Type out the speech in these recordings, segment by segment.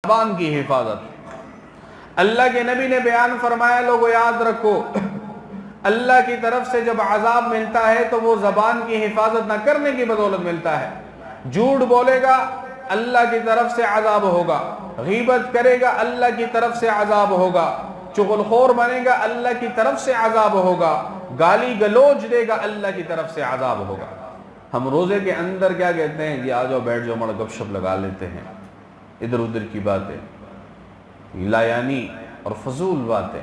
زبان کی حفاظت۔ اللہ کے نبی نے بیان فرمایا، لوگوں یاد رکھو، اللہ کی طرف سے جب عذاب ملتا ہے تو وہ زبان کی حفاظت نہ کرنے کی بدولت ملتا ہے۔ جھوٹ بولے گا اللہ کی طرف سے عذاب ہوگا، غیبت کرے گا اللہ کی طرف سے عذاب ہوگا، چغل خور بنے گا اللہ کی طرف سے عذاب ہوگا، گالی گلوچ دے گا اللہ کی طرف سے عذاب ہوگا۔ ہم روزے کے اندر کیا کہتے ہیں؟ آ جاؤ بیٹھ جاؤ، مڑا گپ شپ لگا لیتے ہیں، ادھر ادھر کی باتیں، لایانی اور فضول باتیں۔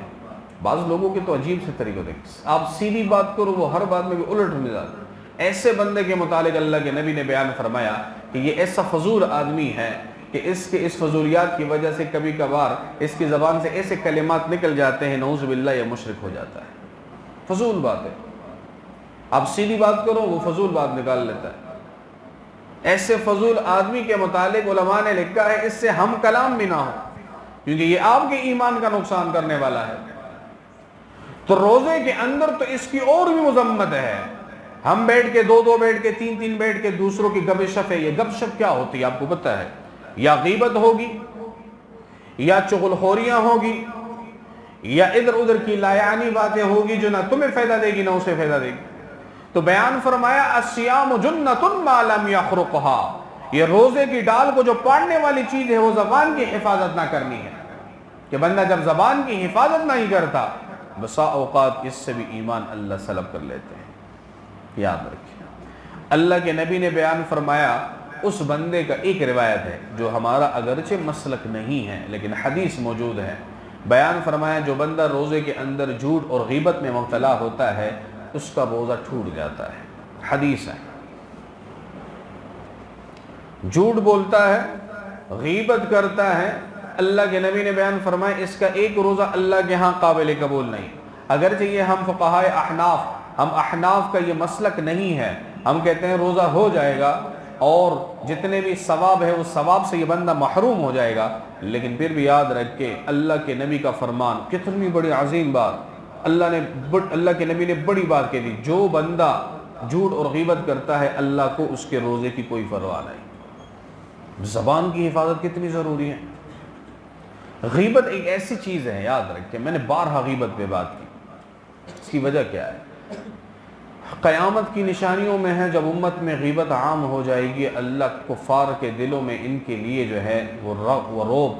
بعض لوگوں کے تو عجیب سے طریقے دیکھ، آپ سیدھی بات کرو وہ ہر بات میں بھی الٹ مزاج۔ ایسے بندے کے متعلق اللہ کے نبی نے بیان فرمایا کہ یہ ایسا فضول آدمی ہے کہ اس کے اس فضولیات کی وجہ سے کبھی کبھار اس کی زبان سے ایسے کلمات نکل جاتے ہیں، نعوذ باللہ یہ مشرک ہو جاتا ہے۔ فضول بات ہے، آپ سیدھی بات کرو وہ فضول بات نکال لیتا ہے۔ ایسے فضول آدمی کے متعلق علماء نے لکھا ہے اس سے ہم کلام بھی نہ ہو، کیونکہ یہ آپ کے ایمان کا نقصان کرنے والا ہے۔ تو روزے کے اندر تو اس کی اور بھی مذمت ہے۔ ہم بیٹھ کے دو بیٹھ کے تین بیٹھ کے دوسروں کی گپ شپ ہے۔ یہ گپ شپ کیا ہوتی ہے آپ کو پتہ ہے؟ یا غیبت ہوگی، یا چغل خوریاں ہوگی، یا ادھر ادھر کی لایانی باتیں ہوگی جو نہ تمہیں فائدہ دے گی نہ اسے فائدہ دے گی۔ تو بیان فرمایا الصیام جنۃ ما لم یخرقها، یہ روزے کی ڈال کو جو پاڑنے والی چیز ہے وہ زبان کی حفاظت نہ کرنی ہے، کہ بندہ جب زبان کی حفاظت نہیں کرتا بسا اوقات اس سے بھی ایمان اللہ سلب کر لیتے ہیں۔ یاد رکھیں، اللہ کے نبی نے بیان فرمایا اس بندے کا، ایک روایت ہے جو ہمارا اگرچہ مسلک نہیں ہے لیکن حدیث موجود ہے، بیان فرمایا جو بندہ روزے کے اندر جھوٹ اور غیبت میں مبتلا ہوتا ہے اس کا روزہ ٹوٹ جاتا ہے۔ حدیث ہے، جھوٹ بولتا ہے، غیبت کرتا ہے، اللہ کے نبی نے بیان فرمایا اس کا ایک روزہ اللہ کے ہاں قابل قبول نہیں۔ اگرچہ یہ ہم فقہائے احناف کا یہ مسلک نہیں ہے، ہم کہتے ہیں روزہ ہو جائے گا اور جتنے بھی ثواب ہے اس ثواب سے یہ بندہ محروم ہو جائے گا، لیکن پھر بھی یاد رکھ کے اللہ کے نبی کا فرمان، کتنی بڑی عظیم بات، اللہ کے نبی نے بڑی بات کہہ دی، جو بندہ جھوٹ اور غیبت کرتا ہے اللہ کو اس کے روزے کی کوئی پرواہ نہیں۔ زبان کی حفاظت کتنی ضروری ہے۔ غیبت ایک ایسی چیز ہے، یاد رکھیں، میں نے بارہا غیبت پہ بات کی، اس کی وجہ کیا ہے؟ قیامت کی نشانیوں میں ہے جب امت میں غیبت عام ہو جائے گی، اللہ کفار کے دلوں میں ان کے لیے جو ہے وہ روب،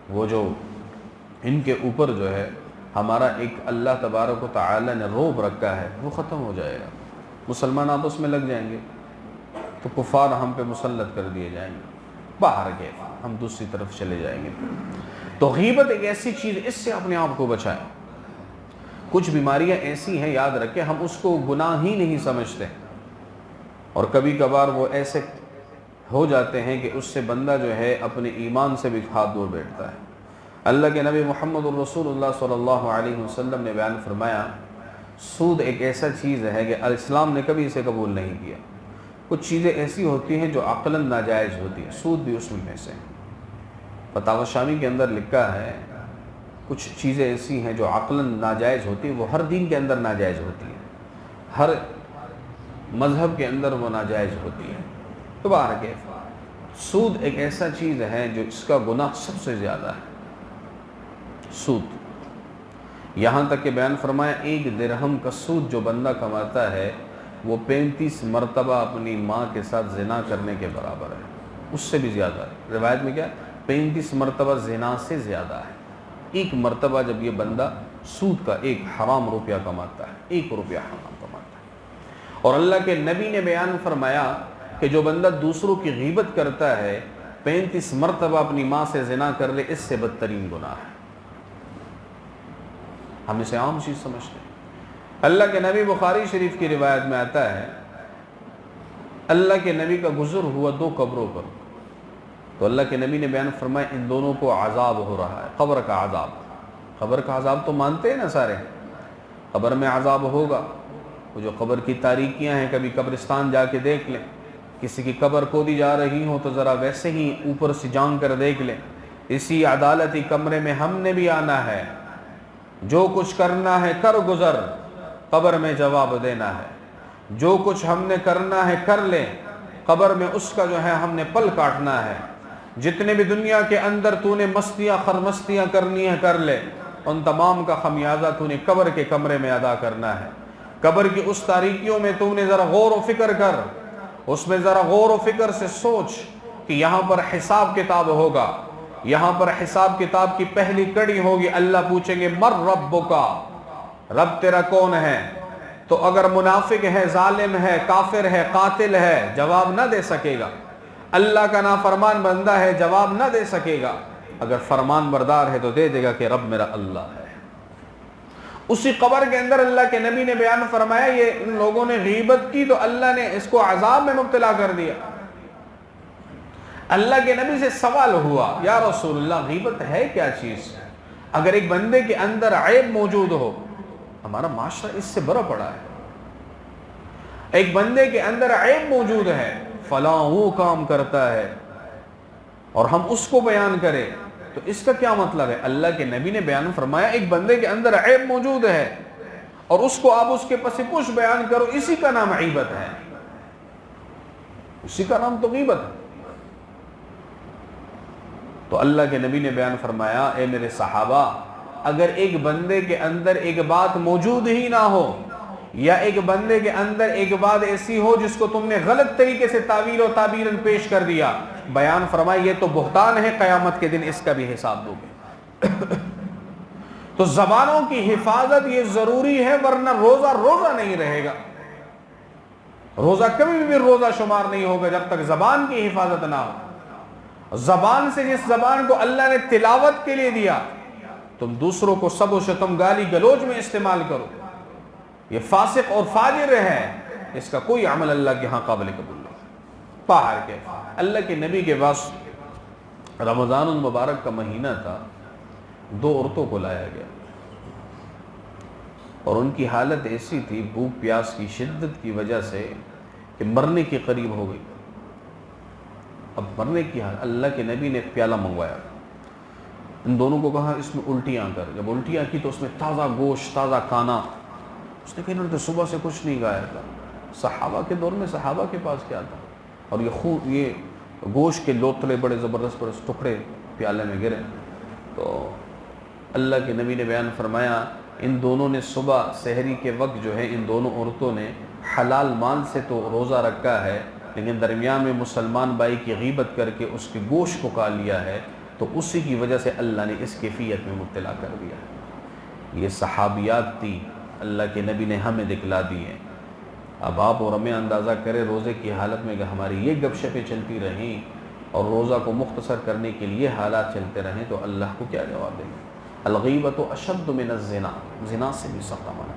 وہ جو ان کے اوپر جو ہے ہمارا ایک اللہ تبارک و تعالی نے روب رکھا ہے وہ ختم ہو جائے گا۔ مسلمان آپس میں لگ جائیں گے تو کفار ہم پہ مسلط کر دیے جائیں گے، باہر گئے ہم دوسری طرف چلے جائیں گے۔ تو غیبت ایک ایسی چیز، اس سے اپنے آپ کو بچائیں۔ کچھ بیماریاں ایسی ہیں، یاد رکھیں، ہم اس کو گناہ ہی نہیں سمجھتے، اور کبھی کبھار وہ ایسے ہو جاتے ہیں کہ اس سے بندہ جو ہے اپنے ایمان سے بھی ہاتھ دور بیٹھتا ہے۔ اللہ کے نبی محمد الرسول اللہ صلی اللہ علیہ وسلم نے بیان فرمایا سود ایک ایسا چیز ہے کہ اسلام نے کبھی اسے قبول نہیں کیا۔ کچھ چیزیں ایسی ہوتی ہیں جو عقلاً ناجائز ہوتی ہیں، سود بھی اس میں سے۔ فتاوی شامی کے اندر لکھا ہے کچھ چیزیں ایسی ہیں جو عقلاً ناجائز ہوتی ہیں، وہ ہر دین کے اندر ناجائز ہوتی ہیں، ہر مذہب کے اندر وہ ناجائز ہوتی ہے۔ تو باہر کے سود ایک ایسا چیز ہے جو اس کا گناہ سب سے زیادہ ہے۔ سود، یہاں تک کہ بیان فرمایا ایک درہم کا سود جو بندہ کماتا ہے وہ 35 مرتبہ اپنی ماں کے ساتھ زنا کرنے کے برابر ہے، اس سے بھی زیادہ ہے۔ روایت میں کیا 35 مرتبہ زنا سے زیادہ ہے۔ ایک مرتبہ جب یہ بندہ سود کا ایک حرام روپیہ کماتا ہے، 1 روپیہ حرام کماتا ہے، اور اللہ کے نبی نے بیان فرمایا کہ جو بندہ دوسروں کی غیبت کرتا ہے 35 مرتبہ اپنی ماں سے زنا کر لے، اس سے بدترین گناہ ہے۔ ہم اسے عام چیز سمجھتے ہیں۔ اللہ کے نبی، بخاری شریف کی روایت میں آتا ہے اللہ کے نبی کا گزر ہوا 2 قبروں پر، تو اللہ کے نبی نے بیان فرمایا ان دونوں کو عذاب ہو رہا ہے، قبر کا عذاب۔ قبر کا عذاب تو مانتے ہیں نا سارے، قبر میں عذاب ہوگا۔ وہ جو قبر کی تاریکیاں ہیں، کبھی قبرستان جا کے دیکھ لیں، کسی کی قبر کھودی جا رہی ہو تو ذرا ویسے ہی اوپر سے جان کر دیکھ لیں۔ اسی عدالتی کمرے میں ہم نے بھی آنا ہے، جو کچھ کرنا ہے کر گزر، قبر میں جواب دینا ہے۔ جو کچھ ہم نے کرنا ہے کر لیں، قبر میں اس کا جو ہے ہم نے پل کاٹنا ہے۔ جتنے بھی دنیا کے اندر تو نے مستیاں خرمستیاں کرنی ہیں کر لے، ان تمام کا خمیازہ تو نے قبر کے کمرے میں ادا کرنا ہے۔ قبر کی اس تاریکیوں میں تو نے ذرا غور و فکر کر، اس میں ذرا غور و فکر سے سوچ کہ یہاں پر حساب کتاب ہوگا، یہاں پر حساب کتاب کی پہلی کڑی ہوگی۔ اللہ پوچھیں گے مر ربکا، رب تیرا کون ہے؟ تو اگر منافق ہے، ظالم ہے، کافر ہے، قاتل ہے، جواب نہ دے سکے گا۔ اللہ کا نافرمان بندہ ہے، جواب نہ دے سکے گا۔ اگر فرمان بردار ہے تو دے دے گا کہ رب میرا اللہ ہے۔ اسی قبر کے اندر اللہ کے نبی نے بیان فرمایا یہ ان لوگوں نے غیبت کی تو اللہ نے اس کو عذاب میں مبتلا کر دیا۔ اللہ کے نبی سے سوال ہوا یا رسول اللہ غیبت ہے کیا چیز؟ اگر ایک بندے کے اندر عیب موجود ہو، ہمارا معاشرہ اس سے بھرا پڑا ہے، ایک بندے کے اندر عیب موجود ہے، فلاں وہ کام کرتا ہے اور ہم اس کو بیان کریں تو اس کا کیا مطلب ہے؟ اللہ کے نبی نے بیان فرمایا ایک بندے کے اندر عیب موجود ہے اور اس کو آپ اس کے پس پش بیان کرو، اسی کا نام غیبت ہے، اسی کا نام تو غیبت ہے۔ تو اللہ کے نبی نے بیان فرمایا اے میرے صحابہ، اگر ایک بندے کے اندر ایک بات موجود ہی نہ ہو یا ایک بندے کے اندر ایک بات ایسی ہو جس کو تم نے غلط طریقے سے تعویل و تعبیراً پیش کر دیا، بیان فرمایا یہ تو بہتان ہے، قیامت کے دن اس کا بھی حساب دو گے۔ تو زبانوں کی حفاظت یہ ضروری ہے، ورنہ روزہ نہیں رہے گا، روزہ کبھی بھی روزہ شمار نہیں ہوگا جب تک زبان کی حفاظت نہ ہو۔ زبان سے جس زبان کو اللہ نے تلاوت کے لیے دیا تم دوسروں کو سب و شتم گالی گلوچ میں استعمال کرو، یہ فاسق اور فاجر ہے، اس کا کوئی عمل اللہ کے ہاں قابل قبول نہیں۔ باہر کے اللہ کے نبی کے پاس رمضان المبارک کا مہینہ تھا، دو عورتوں کو لایا گیا اور ان کی حالت ایسی تھی بھوک پیاس کی شدت کی وجہ سے کہ مرنے کے قریب ہو گئی۔ اب مرنے کی حالت، اللہ کے نبی نے پیالہ منگوایا، ان دونوں کو کہا اس میں الٹیاں کر۔ جب الٹیاں کی تو اس میں تازہ گوشت، تازہ کھانا، اس نے کہا انہوں نے تو صبح سے کچھ نہیں کھایا تھا۔ صحابہ کے دور میں صحابہ کے پاس کیا تھا؟ اور یہ گوشت کے لوتھڑے بڑے زبردست ٹکڑے پیالے میں گرے۔ تو اللہ کے نبی نے بیان فرمایا ان دونوں نے صبح سحری کے وقت جو ہے ان دونوں عورتوں نے حلال مال سے تو روزہ رکھا ہے، لیکن درمیان میں مسلمان بھائی کی غیبت کر کے اس کے گوشت کو کھا لیا ہے، تو اسی کی وجہ سے اللہ نے اس کیفیت میں مبتلا کر دیا۔ یہ صحابیات تھی، اللہ کے نبی نے ہمیں دکھلا دی ہیں۔ اب آپ اور ہمیں اندازہ کریں روزے کی حالت میں کہ ہماری یہ گپ شپیں چلتی رہیں اور روزہ کو مختصر کرنے کے لیے حالات چلتے رہیں تو اللہ کو کیا جواب دیں گے؟ الغیبۃ اشد من الزنا، زنا سے بھی سخت عمل ہے۔